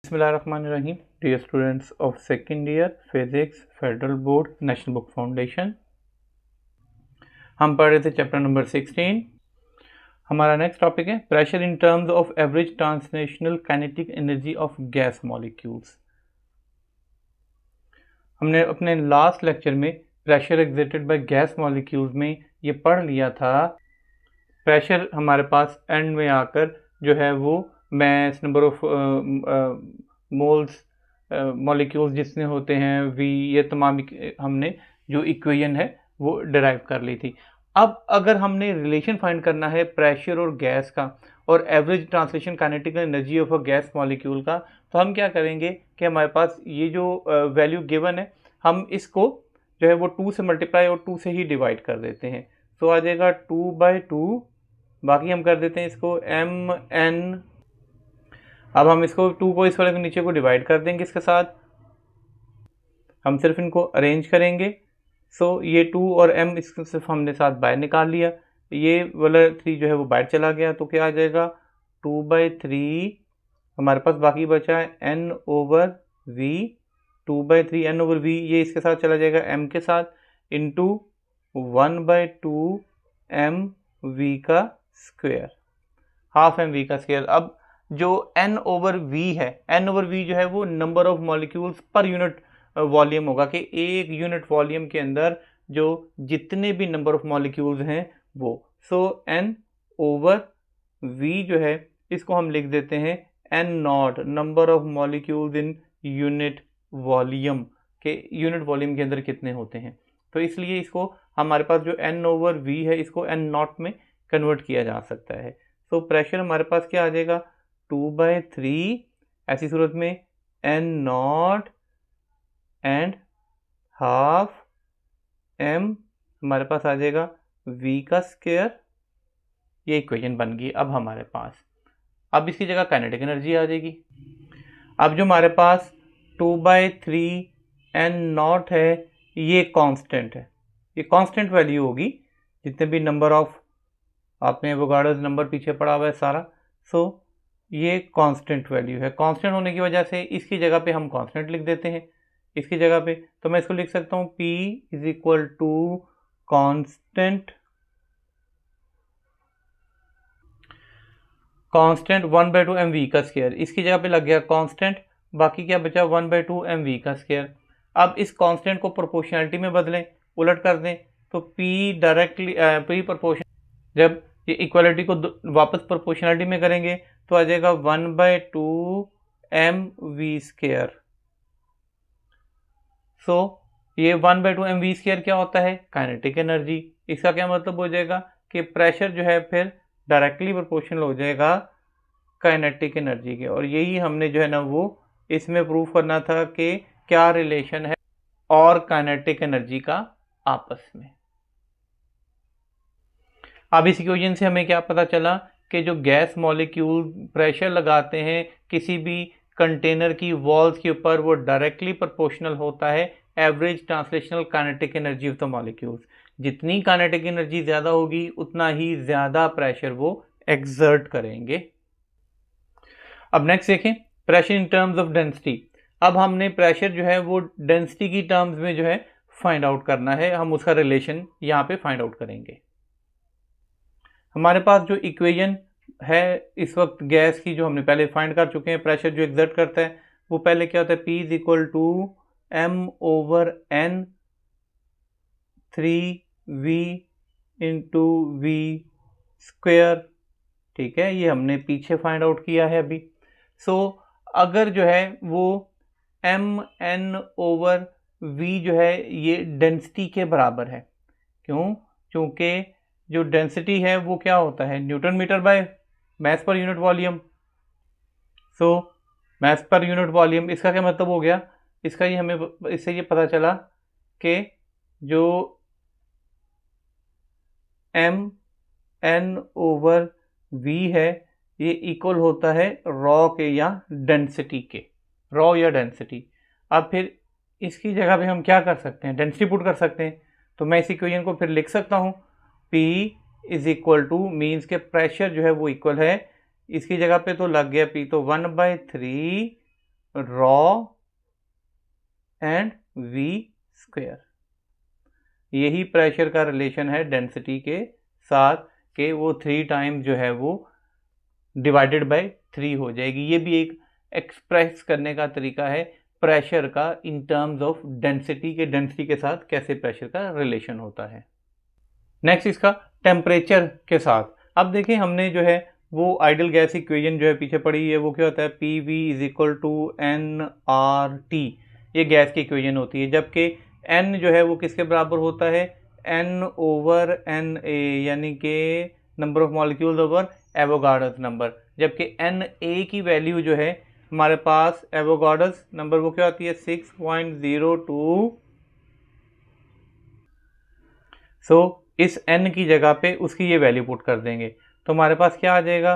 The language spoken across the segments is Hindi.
बिस्मिल्लाहिर्रहमानिर्रहीम। Dear students of second year physics federal board national book foundation, हम पढ़ रहे थे चैप्टर नंबर 16। हमारा नेक्स्ट टॉपिक है pressure in terms of average translational kinetic energy of gas molecules. हमने अपने लास्ट लेक्चर में pressure exerted by gas molecules में ये पढ़ लिया था। प्रेशर हमारे पास एंड में आकर जो है वो mass, number of moles, molecules जितने होते हैं, वी, ये तमाम हमने जो इक्वेशन है वो डिराइव कर ली थी। अब अगर हमने रिलेशन फाइंड करना है प्रेशर और गैस का और average translation kinetic energy of a gas molecule का, तो हम क्या करेंगे कि हमारे पास ये जो वैल्यू गिवन है, हम इसको जो है वो 2 से मल्टीप्लाई और 2 से ही डिवाइड कर देते हैं। तो आ जाएगा 2/2, बाकी हम कर देते हैं इसको mn। अब हम इसको 2 को इस वाले के नीचे को डिवाइड कर देंगे, इसके साथ हम सिर्फ इनको अरेंज करेंगे। सो ये 2 और m इसको सिर्फ हमने साथ बाहर निकाल लिया, ये वाला 3 जो है वो बाहर चला गया, तो क्या आ जाएगा 2/3 हमारे पास बाकी बचा है n/v। 2/3 n/v ये इसके साथ चला जाएगा m के साथ, इंटू 1/2 mv का स्क्वायर, हाफ mv का स्क्वायर। अब जो n/v है, n/v जो है वो नंबर ऑफ मॉलिक्यूल्स पर यूनिट वॉल्यूम होगा कि एक यूनिट वॉल्यूम के अंदर जो जितने भी नंबर ऑफ मॉलिक्यूल्स हैं वो। सो n/v जो है इसको हम लिख देते हैं n0, number of molecules in unit volume, के यूनिट वॉल्यूम के अंदर कितने होते हैं। तो इसलिए इसको हमारे पास जो n/v है इसको n0 में कन्वर्ट किया जा सकता है। सो प्रेशर हमारे पास क्या आ जाएगा 2/3, ऐसी सूरत में n0 एंड हाफ m हमारे पास आ जाएगा v का स्क्वायर। ये इक्वेशन बन गई अब हमारे पास। अब इसकी जगह काइनेटिक एनर्जी आ जाएगी। अब जो हमारे पास 2/3 n0 है ये कांस्टेंट है, ये कांस्टेंट वैल्यू होगी जितने भी नंबर ऑफ, आपने एवोगाड्रोस नंबर पीछे पड़ा हुआ है सारा। सो ये कांस्टेंट वैल्यू है, कांस्टेंट होने की वजह से इसकी जगह पे हम कांस्टेंट लिख देते हैं इसकी जगह पे। तो मैं इसको लिख सकता हूँ P = कांस्टेंट 1/2 mv का स्क्वायर, इसकी जगह पे लग गया कांस्टेंट, बाकी क्या बचा 1/2 mv का स्क्वायर। अब इस कांस्टेंट को प्रोपोर्शनलिटी में बदलें, उलट कर दें, तो P डायरेक्टली P प्रोपोर्शन, जब ये इक्वालिटी को वापस प्रोपोर्शनलिटी में करेंगे तो आ जाएगा 1/2 mv स्क्वायर। सो ये 1/2 mv स्क्वायर क्या होता है, काइनेटिक एनर्जी। इसका क्या मतलब हो जाएगा कि प्रेशर जो है फिर डायरेक्टली प्रोपोर्शनल हो जाएगा काइनेटिक एनर्जी के। और यही हमने जो है ना वो इसमें प्रूफ करना था कि क्या रिलेशन है और काइनेटिक एनर्जी का आपस में। अब इस इक्वेशन से हमें क्या पता चला कि जो गैस मॉलिक्यूल प्रेशर लगाते हैं किसी भी कंटेनर की वॉल्स के ऊपर, वो डायरेक्टली प्रोपोर्शनल होता है average translational kinetic energy of the molecules. जितनी काइनेटिक एनर्जी ज़्यादा होगी उतना ही ज़्यादा प्रेशर वो एक्सर्ट करेंगे। अब नेक्स्ट देखें pressure in terms of density. अब हमने प्रेशर जो है वो डेंसिटी की टर्म्स में जो है फाइंड आउट करना है, हम उसका रिलेशन यहाँ पे फाइंड आउट करेंगे। हमारे पास जो इक्वेशन है इस वक्त गैस की, जो हमने पहले फाइंड कर चुके हैं, प्रेशर जो एक्सर्ट करता है वो पहले क्या होता है P = m/n 3v × v square. ठीक है, ये हमने पीछे फाइंड आउट किया है अभी। सो अगर जो है वो mn/v जो है ये डेंसिटी के बराबर है, क्यों? क्योंकि जो डेंसिटी है वो क्या होता है, newton metre by mass per unit volume. So mass per unit volume, इसका क्या मतलब हो गया, इसका ये हमें इससे ये पता चला कि जो mn/v है ये इक्वल होता है रॉ के या डेंसिटी के, रॉ या डेंसिटी। अब फिर इसकी जगह पे हम क्या कर सकते हैं, डेंसिटी पुट कर सकते हैं। तो मैं इस इक्वेशन को फिर लिख सकता हूँ P = मीन्स के प्रेशर जो है वो इक्वल है, इसकी जगह पे तो लग गया P, तो 1/3 रॉ एंड वी स्क्वायर। यही प्रेशर का रिलेशन है डेंसिटी के साथ कि वो 3 टाइम्स जो है वो डिवाइडेड बाय 3 हो जाएगी। ये भी एक एक्सप्रेस करने का तरीका है प्रेशर का इन टर्म्स ऑफ डेंसिटी के साथ कैसे प्रेशर का रिलेशन होता है। नेक्स्ट इसका टेम्परेचर के साथ। अब देखिए हमने जो है वो आइडियल गैस इक्वेशन जो है पीछे पड़ी है, वो क्या होता है P V is equal to N R T. ये गैस की इक्वेशन होती है, जबकि एन जो है वो किसके बराबर होता है एन ओवर एन ए, यानी कि number of molecules over Avogadro's number. जबकि एन ए की वैल्यू जो है हमारे पास एवोगाड्रोस नंबर वो क्या होती है 6.02। सो इस n की जगह पे उसकी ये वैल्यू पुट कर देंगे तो हमारे पास क्या आ जाएगा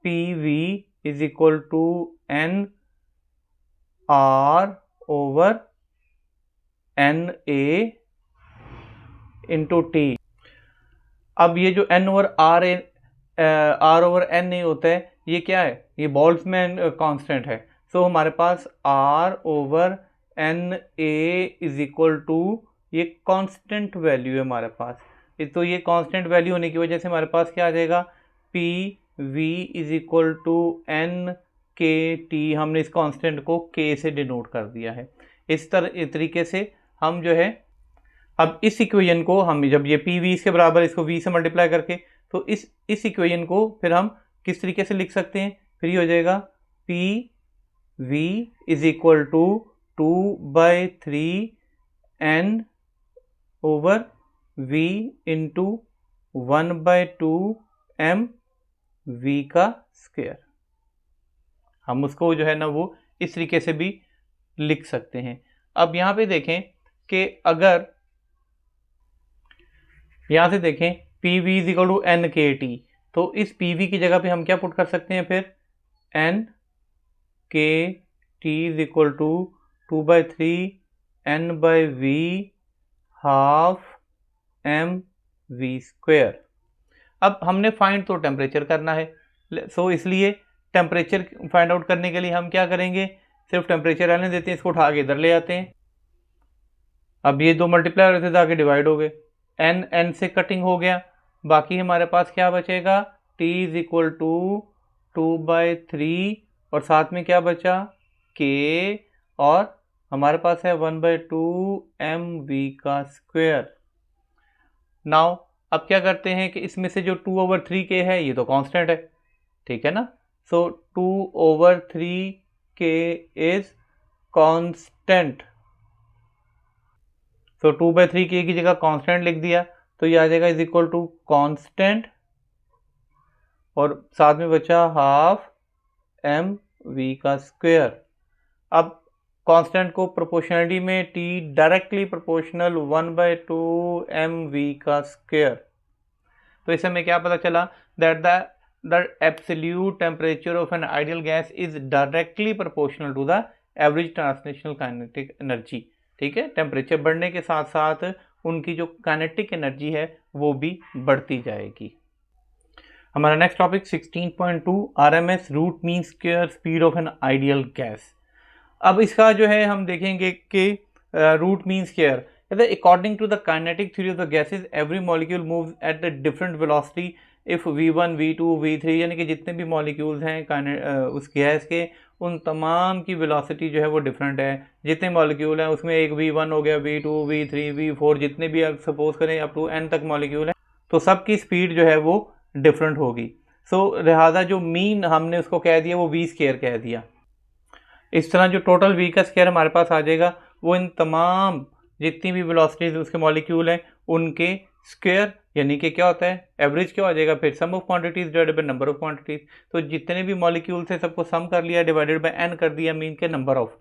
P V is equal to N R over N A into T. अब ये जो n over R over N A होता है ये क्या है, ये बोल्ट्जमैन कांस्टेंट है। सो हमारे पास r over N A is equal to ये कांस्टेंट वैल्यू है हमारे पास। तो ये कांस्टेंट वैल्यू होने की वजह से हमारे पास क्या आ जाएगा P V is equal to N K T. हमने इस कांस्टेंट को के से डिनोट कर दिया है। इस तरीके से हम जो है अब इस इक्वेशन को हम जब ये पी वी इसके बराबर इसको वी से मल्टीप्लाई करके तो इस इक्वेशन को फिर हम किस तरीके से लिख सकते हैं, फिर ये हो जाएगा P V is equal to 2/3 N over v into 1/2 m v का स्क्वायर। हम उसको जो है ना वो इस तरीके से भी लिख सकते हैं। अब यहाँ पे देखें कि अगर यहाँ से देखें P V is equal to N K T, तो इस पी वी की जगह पे हम क्या पुट कर सकते हैं फिर N K T is equal to 2/3 n by V half M V square. अब हमने फाइंड तो टेम्परेचर करना है, सो इसलिए टेम्परेचर फाइंड आउट करने के लिए हम क्या करेंगे, सिर्फ टेम्परेचर रहने देते हैं, इसको उठा के इधर ले आते हैं। अब ये दो मल्टीप्लाई होते थे आगे डिवाइड हो गए, एन एन से कटिंग हो गया, बाकी हमारे पास क्या बचेगा टी इज इक्वल टू 2/3 और साथ में क्या बचा के, और हमारे पास है 1/2 एम वी का स्क्वेयर। नाउ अब क्या करते हैं कि इसमें से जो 2/3 के है ये तो कांस्टेंट है, ठीक है ना। सो 2/3 के इज कांस्टेंट, सो 2/3 के की जगह कांस्टेंट लिख दिया तो ये आ जाएगा इज इक्वल टू कांस्टेंट और साथ में बचा हाफ एम वी का स्क्वेयर। अब कांस्टेंट को प्रोपोर्शनलिटी में T directly proportional 1/2 M V का स्क्वेयर। तो इससे हमें क्या पता चला that the absolute temperature of an ideal gas is directly proportional to the average translational kinetic energy. ठीक है, टेम्परेचर बढ़ने के साथ साथ उनकी जो काइनेटिक एनर्जी है वो भी बढ़ती जाएगी। हमारा next topic 16.2 RMS root mean square speed of an ideal gas. अब इसका जो है हम देखेंगे कि root mean square according to the kinetic theory of the gases every molecule moves at the different velocity if v1 v2 v3, यानी कि जितने भी मॉलिक्यूल्स हैं उस गैस के उन तमाम की वेलोसिटी जो है वो डिफरेंट है। जितने मॉलिक्यूल हैं उसमें एक v1 हो गया, v2 v3 v4, जितने भी आप सपोज करें अप टू n तक मॉलिक्यूल हैं तो सबकी स्पीड जो है वो डिफरेंट होगी। सो लिहाजा जो मीन हमने उसको कह दिया वो v स्क्वायर कह दिया। इस तरह जो टोटल v का स्क्वायर हमारे पास आ जाएगा वो इन तमाम जितनी भी वेलोसिटीज उसके मॉलिक्यूल हैं उनके स्क्वायर, यानी कि क्या होता है एवरेज क्या हो जाएगा फिर sum of quantities divided by number of quantities. तो जितने भी मॉलिक्यूल थे सबको सम कर लिया डिवाइडेड बाय n कर दिया मीन के नंबर ऑफ।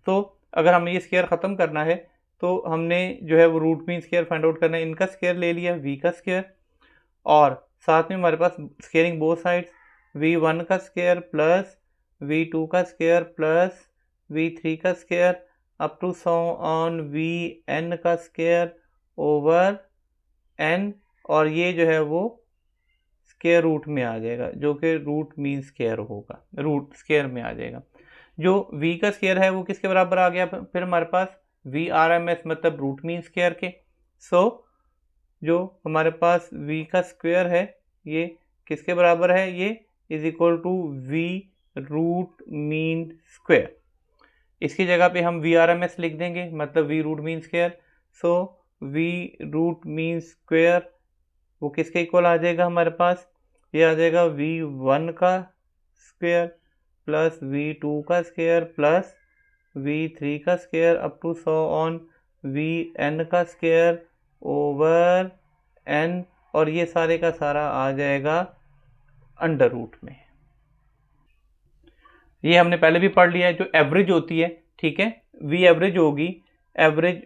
तो अगर हमें ये स्क्वायर ख़त्म करना है तो हमने जो है वो root mean square find out करना है, इनका स्क्वायर ले लिया v का स्क्वायर और साथ में हमारे पास स्क्वायरिंग बोथ साइड्स v1 का स्क्वायर प्लस v2 का स्क्वायर प्लस v3 का square up to so on vn का स्क्वायर ओवर n, और ये जो है वो स्क्वायर रूट में आ जाएगा जो कि रूट मीन स्क्वायर होगा, रूट स्क्वायर में आ जाएगा। जो v का स्क्वायर है वो किसके बराबर आ गया फिर हमारे पास VRMS मतलब रूट मीन स्क्वायर के। सो जो हमारे पास v का स्क्वायर है ये किसके बराबर है, ये is equal to v root mean square. इसकी जगह पे हम VRMS लिख देंगे मतलब v root mean square. So v root mean square वो किसके इक्वल आ जाएगा हमारे पास, ये आ जाएगा v1 का स्क्वायर प्लस v2 का स्क्वायर प्लस v3 का square up to so on vn का स्क्वायर ओवर n, और ये सारे का सारा आ जाएगा अंडर रूट में। ये हमने पहले भी पढ़ लिया है, जो एवरेज होती है, ठीक है, v एवरेज होगी, एवरेज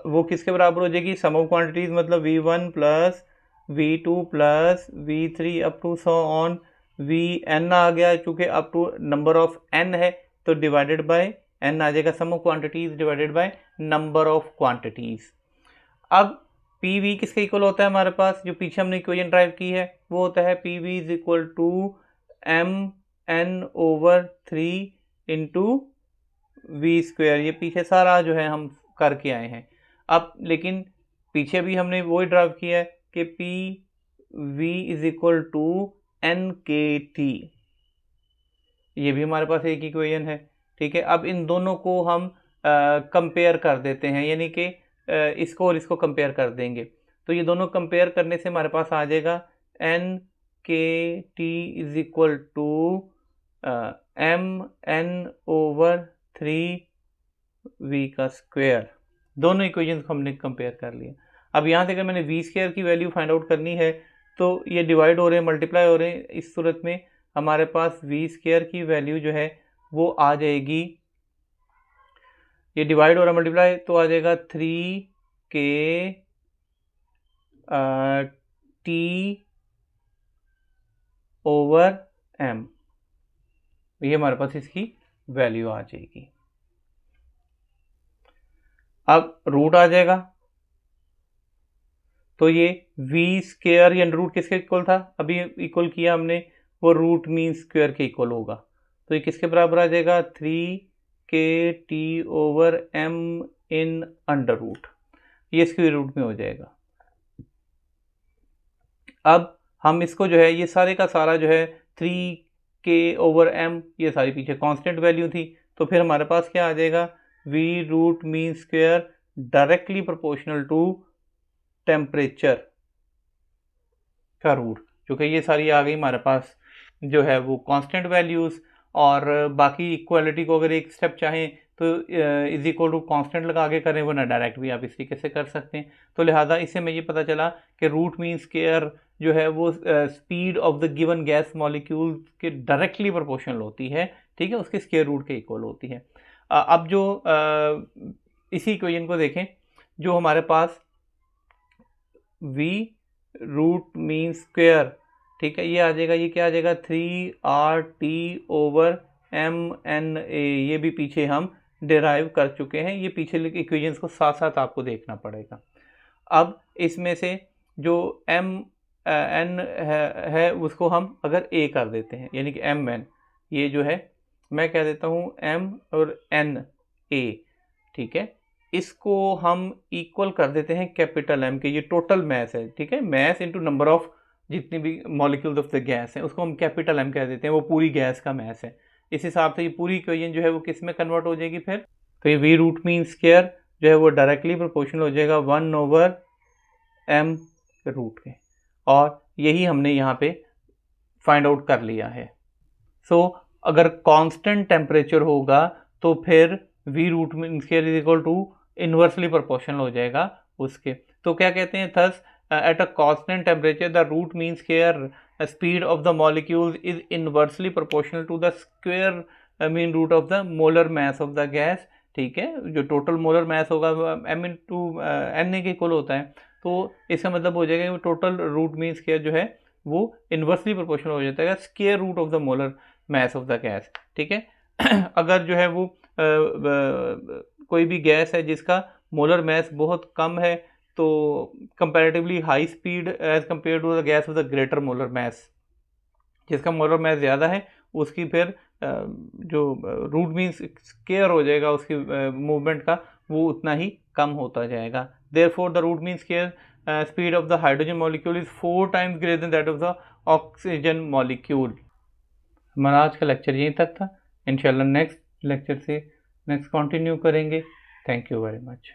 वो किसके बराबर हो जाएगी, सम ऑफ क्वांटिटीज मतलब v1 plus v2 plus v3 up to so on vn आ गया, चूंकि up to number of n है तो डिवाइडेड बाय n आ जाएगा, sum of quantities divided by number of quantities. अब pv किसके इक्वल होता है हमारे पास, जो पीछे हमने इक्वेशन ड्राइव की है वो होता है pv is equal to mn over 3 into V square. ये पीछे सारा जो है हम करके आए हैं। अब लेकिन पीछे भी हमने वही ड्राइव किया है कि P V is equal to N K T, ये भी हमारे पास एक इक्वेशन है, ठीक है। अब इन दोनों को हम कंपेयर कर देते हैं, यानी कि इसको और इसको कंपेयर कर देंगे, तो ये दोनों कंपेयर करने से हमारे पास आ जाएगा N K T is equal to M N over 3v का स्क्वायर। दोनों इक्वेशंस को हमने कंपेयर कर लिया। अब यहाँ से अगर मैंने v स्क्वायर की वैल्यू फाइंड आउट करनी है तो ये डिवाइड हो रहे हैं, मल्टीप्लाई हो रहे हैं, इस सूरत में हमारे पास v स्क्वायर की वैल्यू जो है वो आ जाएगी, ये डिवाइड हो रहा है मल्टीप्लाई तो आ जाएगा 3k t ओवर m, ये हमारे पास इसकी वैल्यू आ जाएगी। अब रूट आ जाएगा तो ये v स्क्वायर या रूट किसके इक्वल था, अभी इक्वल किया हमने, वो रूट मीन स्क्वायर के इक्वल होगा, तो ये किसके बराबर आ जाएगा 3k t over m in under root, ये स्क्वायर रूट में हो जाएगा। अब हम इसको जो है ये सारे का सारा जो है 3k ओवर m, ये सारी पीछे कांस्टेंट वैल्यू थी, तो फिर हमारे पास क्या आ जाएगा v root mean square directly proportional to temperature का रूट, क्योंकि ये सारी आ गई हमारे पास जो है वो कांस्टेंट वैल्यूज़, और बाकी इक्वालिटी को अगर एक स्टेप चाहें तो इज इक्वल टू कांस्टेंट लगा के करें, वरना डायरेक्ट भी आप इस तरीके से कर सकते हैं। तो लिहाजा इससे मैं ये पता चला कि रूट मीन स्क्वायर जो है वो speed of the given gas molecule के डायरेक्टली प्रोपोर्शनल होती है, ठीक है, उसके स्क्वायर रूट के इक्वल होती है। अब जो इसी इक्वेशन को देखें, जो हमारे पास v रूट मीन स्क्वायर, ठीक है, ये आ जाएगा, ये क्या आ जाएगा 3RT ओवर MNA, ये भी पीछे हम डिराइव कर चुके हैं, ये पीछे इक्वेशंस को साथ साथ आपको देखना पड़ेगा। अब इसमें से जो MN है उसको हम अगर A कर देते हैं, यानी कि MN, ये जो है मैं कह देता हूँ M और NA, ठीक है, इसको हम इक्वल कर देते हैं कैपिटल M के, ये टोटल मैस है, ठीक है, मैस इनटू नंबर ऑफ जितनी भी मॉलिक्यूल्स ऑफ द गैस है उसको हम कैपिटल M कह देते हैं, वो पूरी गैस का मैस है। इस हिसाब से ये पूरी इक्वेशन जो है वो किस में कन्वर्ट हो जाएगी फिर, तो ये v रूट मीन स्क्वायर जो है वो डायरेक्टली प्रोपोर्शनल हो जाएगा 1 ओवर m रूट के, और यही हमने यहाँ पे फाइंड आउट कर लिया है। सो अगर कांस्टेंट टेम्परेचर होगा तो फिर v root mean square is equal to inversely proportional हो जाएगा उसके। तो क्या कहते हैं, thus at a constant temperature the root mean square speed of the molecule is inversely proportional to the square mean root of the molar mass of the gas, ठीक है, जो टोटल मोलर मास होगा m इंटू NA के इक्वल होता है, तो इसका मतलब हो जाएगा कि टोटल रूट मीन स्क्वायर जो है वो इन्वर्सली प्रोपोर्शनल हो जाता है square root of the molar mass of the gas, ठीक है। अगर जो है वो कोई भी गैस है जिसका मोलर मास बहुत कम है तो comparatively high speed as compare to the gas with the greater molar mass, जिसका मोलर मास ज़्यादा है उसकी फिर जो रूट मीन्स स्केयर हो जाएगा उसकी मूवमेंट का, वो उतना ही कम होता जाएगा। Therefore the root mean square speed of the hydrogen molecule is 4 times greater than that of the oxygen molecule. हमारा आज का लेक्चर यहीं तक था। इंशाल्लाह नेक्स्ट लेक्चर से नेक्स्ट कंटिन्यू करेंगे। Thank you very much.